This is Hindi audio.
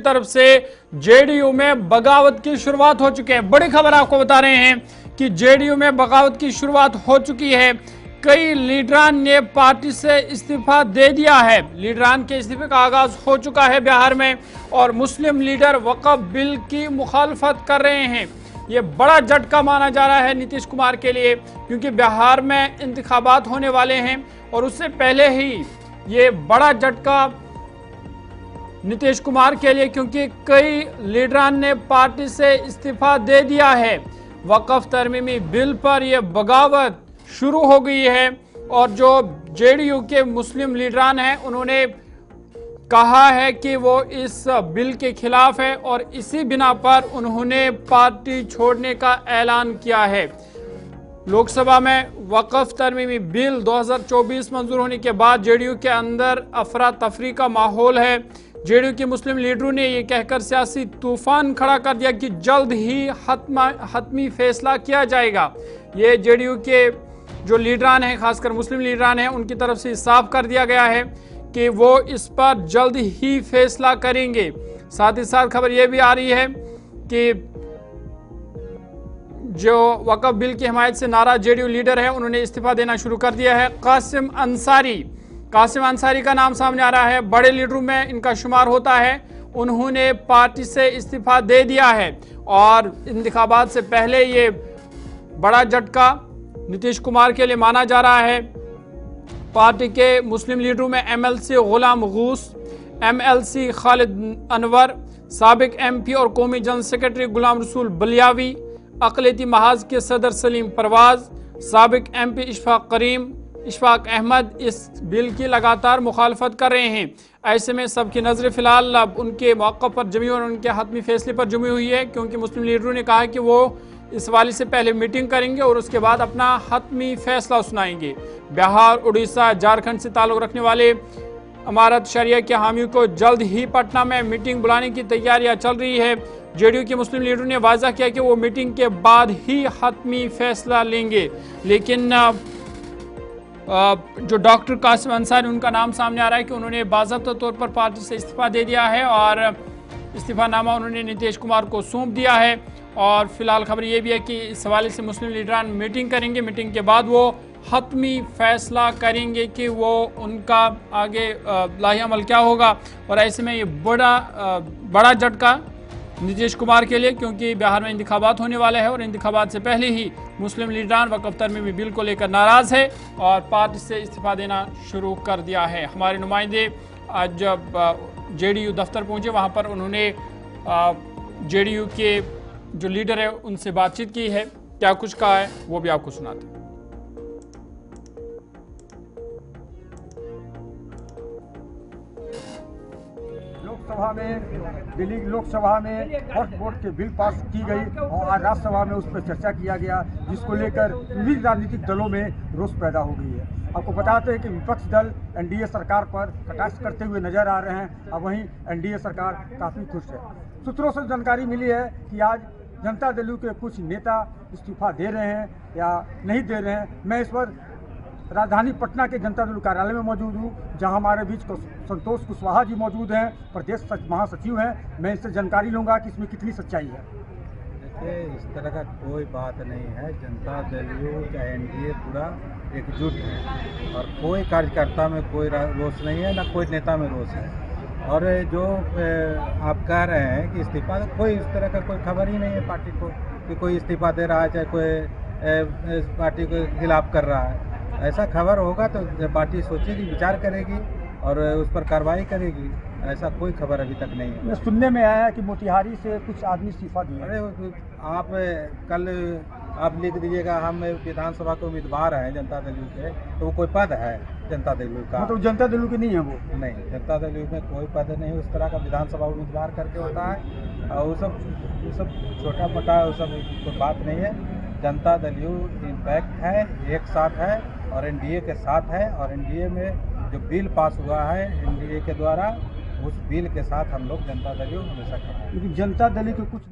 तरफ से जेडीयू में बगावत की शुरुआत हो चुकी है। बड़ी खबर आपको बता रहे हैं कि जेडीयू में बगावत की शुरुआत हो चुकी है। कई लीडरान ने पार्टी से इस्तीफा दे दिया है। लीडरान के इस्तीफे का आगाज हो चुका है बिहार में और मुस्लिम लीडर वक्फ बिल की मुखालफत कर रहे हैं। ये बड़ा झटका माना जा रहा है नीतीश कुमार के लिए, क्योंकि बिहार में इंतखाबात होने वाले हैं और उससे पहले ही ये बड़ा झटका नीतीश कुमार के लिए, क्योंकि कई लीडरान ने पार्टी से इस्तीफा दे दिया है। वक्फ तरमीमी बिल पर यह बगावत शुरू हो गई है और जो जेडीयू के मुस्लिम लीडरान हैं उन्होंने कहा है कि वो इस बिल के खिलाफ है और इसी बिना पर उन्होंने पार्टी छोड़ने का ऐलान किया है। लोकसभा में वक्फ तरमीमी बिल 2024 मंजूर होने के बाद जेडीयू के अंदर अफरा तफरी का माहौल है। जेडीयू के मुस्लिम लीडरों ने यह कहकर सियासी तूफान खड़ा कर दिया कि जल्द ही हतमी फैसला किया जाएगा। ये जेडीयू के जो लीडरान हैं, खासकर मुस्लिम लीडरान हैं, उनकी तरफ से साफ कर दिया गया है कि वो इस पर जल्द ही फैसला करेंगे। साथ ही साथ खबर यह भी आ रही है कि जो वक्फ बिल की हिमायत से नाराज जेडीयू लीडर है उन्होंने इस्तीफा देना शुरू कर दिया है। कासिम अंसारी का नाम सामने आ रहा है, बड़े लीडरों में इनका शुमार होता है। उन्होंने पार्टी से इस्तीफा दे दिया है और इंतखाबात से पहले ये बड़ा झटका नीतीश कुमार के लिए माना जा रहा है। पार्टी के मुस्लिम लीडरों में एमएलसी गुलाम गूस, एमएलसी खालिद अनवर, साबिक एमपी और कौमी जनरल सेक्रेटरी गुलाम रसूल बलियावी, अक़लियती महाज के सदर सलीम परवाज, साबिक एमपी इशफाक अहमद इस बिल की लगातार मुखालफत कर रहे हैं। ऐसे में सबकी नज़र फिलहाल अब उनके मौक़िफ़ पर जमी और उनके हतमी फैसले पर जमी हुई है, क्योंकि मुस्लिम लीडरों ने कहा कि वो इस वाली से पहले मीटिंग करेंगे और उसके बाद अपना हतमी फैसला सुनाएंगे। बिहार, उड़ीसा, झारखंड से ताल्लुक़ रखने वाले अमारत शरिया के हामियों को जल्द ही पटना में मीटिंग बुलाने की तैयारियां चल रही है। जेडीयू के मुस्लिम लीडरों ने वाज़ा किया कि वो मीटिंग के बाद ही हतमी फैसला लेंगे, लेकिन जो डॉक्टर कासिम अंसारी, उनका नाम सामने आ रहा है कि उन्होंने बाज़ाब्ता तौर पर पार्टी से इस्तीफा दे दिया है और इस्तीफानामा उन्होंने नीतीश कुमार को सौंप दिया है। और फिलहाल खबर ये भी है कि इस हवाले से मुस्लिम लीडरान मीटिंग करेंगे। मीटिंग के बाद वो हतमी फैसला करेंगे कि वो उनका आगे लाही अमल क्या होगा। और ऐसे में ये बड़ा झटका नीतीश कुमार के लिए, क्योंकि बिहार में इंतखाबात होने वाले हैं और इंतखाबात से पहले ही मुस्लिम लीडरान वक्फ तरमीमी बिल को लेकर नाराज़ है और पार्टी से इस्तीफा देना शुरू कर दिया है। हमारे नुमाइंदे आज जब जेडीयू दफ्तर पहुंचे, वहां पर उन्होंने जेडीयू के जो लीडर है उनसे बातचीत की है। क्या कुछ कहा है वो भी आपको सुनाते हैं। लोकसभा में वक्फ बोर्ड के बिल पास की गई और आज राज्यसभा में उस पर चर्चा किया गया, जिसको लेकर विभिन्न राजनीतिक दलों में रोष पैदा हो गई है। आपको बताते हैं कि विपक्ष दल एनडीए सरकार पर कटाक्ष करते हुए नजर आ रहे हैं और वहीं एनडीए सरकार काफ़ी खुश है। सूत्रों से जानकारी मिली है कि आज जनता दल के कुछ नेता इस्तीफा दे रहे हैं या नहीं दे रहे हैं। मैं इस पर राजधानी पटना के जनता दल कार्यालय में मौजूद हूँ, जहां हमारे बीच संतोष कुशवाहा जी मौजूद हैं, प्रदेश महासचिव हैं। मैं इससे जानकारी लूंगा कि इसमें कितनी सच्चाई है। देखिए, इस तरह का कोई बात नहीं है। जनता दल का एनडीए पूरा एकजुट है और कोई कार्यकर्ता में कोई रोष नहीं है, ना कोई नेता में रोष है। और जो आप कह रहे हैं कि इस्तीफा, तो कोई इस तरह का कोई खबर ही नहीं है पार्टी को कि कोई इस्तीफा दे रहा है, चाहे कोई इस पार्टी के खिलाफ कर रहा है। ऐसा खबर होगा तो पार्टी सोचेगी, विचार करेगी और उस पर कार्रवाई करेगी। ऐसा कोई खबर अभी तक नहीं है। सुनने में आया है कि मोतिहारी से कुछ आदमी इस्तीफा दिए। अरे आप कल आप लिख दीजिएगा हम विधानसभा के उम्मीदवार हैं जनता दल के, तो वो कोई पद है जनता दल का? तो जनता दल की नहीं है वो? नहीं, जनता दल में कोई पद नहीं उस तरह का विधानसभा उम्मीदवार करके होता है। और वो सब छोटा मोटा वो सब कोई बात नहीं है। जनता दल इम्पैक्ट है, एक साथ है और एनडीए के साथ है। और एनडीए में जो बिल पास हुआ है एनडीए के द्वारा, उस बिल के साथ हम लोग जनता दल हमेशा खड़े हैं। लेकिन जनता दल के कुछ